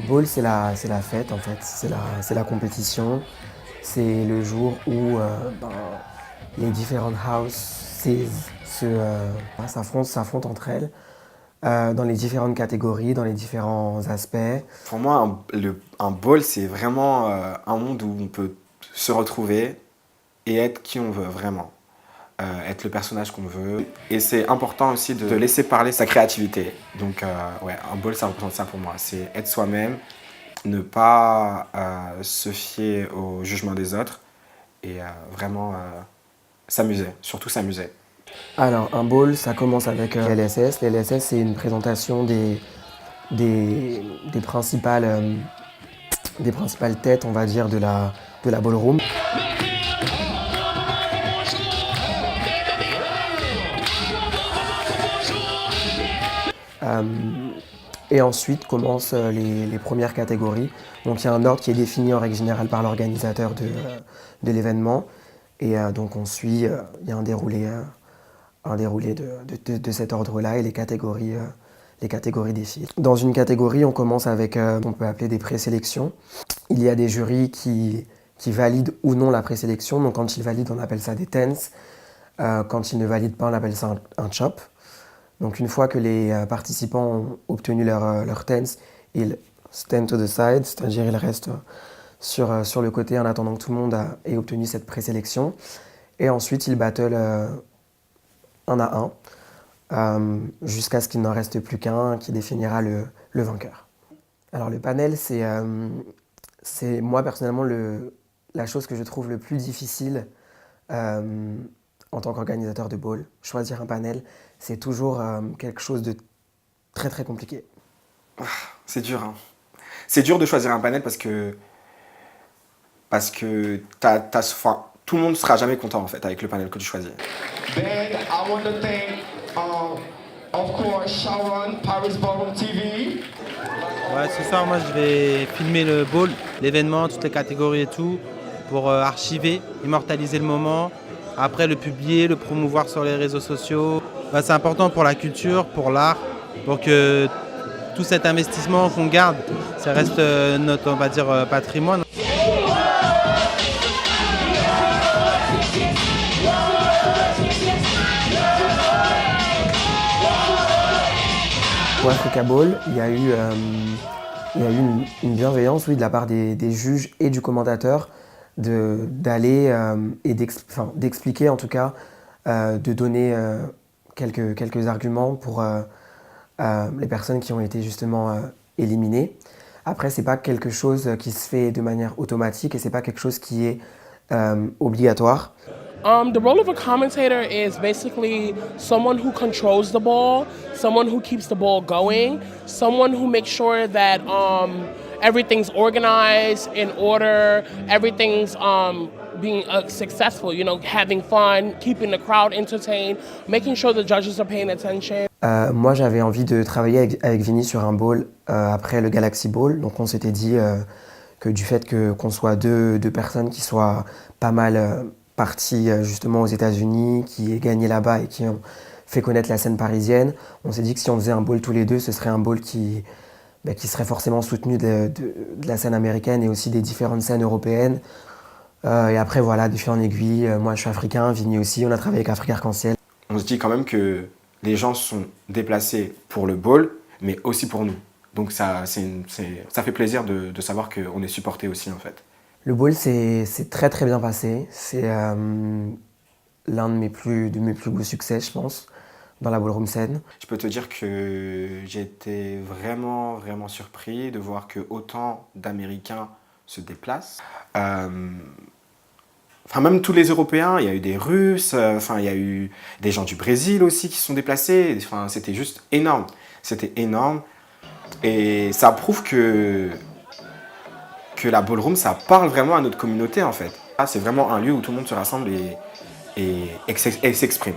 Ball, c'est la fête en fait, c'est la compétition. C'est le jour où les différentes houses s'affrontent entre elles dans les différentes catégories, dans les différents aspects. Pour moi, un ball, c'est vraiment un monde où on peut se retrouver et être qui on veut vraiment. Être le personnage qu'on veut. Et c'est important aussi de laisser parler sa créativité. Donc, ouais, un ball, ça représente ça pour moi. C'est être soi-même, ne pas se fier au jugement des autres et vraiment s'amuser, surtout s'amuser. Alors, un ball, ça commence avec l'LSS. L'LSS, c'est une présentation des, des principales, euh, des principales têtes, on va dire, de la ballroom. Et ensuite commencent les premières catégories. Donc il y a un ordre qui est défini en règle générale par l'organisateur de l'événement. Et donc on suit, il y a un déroulé de cet ordre-là et les catégories défilent. Dans une catégorie, on commence avec on peut appeler des présélections. Il y a des jurys qui valident ou non la présélection. Donc quand ils valident, on appelle ça des tens. Quand ils ne valident pas, on appelle ça un chop. Donc une fois que les participants ont obtenu leur tens, ils stand to the side, c'est-à-dire ils restent sur le côté en attendant que tout le monde ait obtenu cette présélection. Et ensuite ils battle un à un jusqu'à ce qu'il n'en reste plus qu'un qui définira le vainqueur. Alors le panel, c'est moi personnellement la chose que je trouve le plus difficile euh, en tant qu'organisateur de ball. Choisir un panel, c'est toujours quelque chose de très très compliqué. C'est dur, hein. C'est dur de choisir un panel parce que enfin, tout le monde ne sera jamais content en fait avec le panel que tu choisis. Then I want to thank, of course, Sharon, Paris Ballroom TV. Ouais, ce soir, moi, je vais filmer le ball, l'événement, toutes les catégories et tout, pour archiver, immortaliser le moment. Après, le publier, le promouvoir sur les réseaux sociaux. Bah, c'est important pour la culture, pour l'art, pour que tout cet investissement qu'on garde, ça reste notre, on va dire, patrimoine. Pour Africa Ball, il y a eu une bienveillance oui, de la part des juges et du commentateur d'aller et d'expliquer en tout cas, de donner quelques arguments pour les personnes qui ont été justement éliminées. Après, c'est pas quelque chose qui se fait de manière automatique et c'est pas quelque chose qui est obligatoire. The role of a commentator is basically someone who controls the ball, someone who keeps the ball going, someone who makes sure that everything's organized, in order, everything's being successful, you know, having fun, keeping the crowd entertained, making sure the judges are paying attention. Moi, j'avais envie de travailler avec Vinny sur un ball après le Galaxy Ball. Donc, on s'était dit que du fait qu'on soit deux personnes qui soient pas mal parties justement aux États-Unis, qui aient gagné là-bas et qui ont fait connaître la scène parisienne, on s'est dit que si on faisait un ball tous les deux, ce serait un ball qui serait forcément soutenu de la scène américaine et aussi des différentes scènes européennes. Et après, voilà, de fil en aiguille, moi je suis africain, Vinny aussi, on a travaillé avec Afrique Arc-en-Ciel. On se dit quand même que les gens sont déplacés pour le ball, mais aussi pour nous. Donc ça fait plaisir de savoir qu'on est supporté aussi en fait. Le ball c'est très très bien passé. C'est l'un de mes plus beaux succès, je pense, dans la ballroom scène. Je peux te dire que j'ai été vraiment, vraiment surpris de voir que autant d'Américains se déplacent. Enfin, même tous les Européens, il y a eu des Russes, enfin, il y a eu des gens du Brésil aussi qui se sont déplacés. Enfin, c'était juste énorme. C'était énorme. Et ça prouve que la ballroom, ça parle vraiment à notre communauté en fait. Ah, c'est vraiment un lieu où tout le monde se rassemble et s'exprime.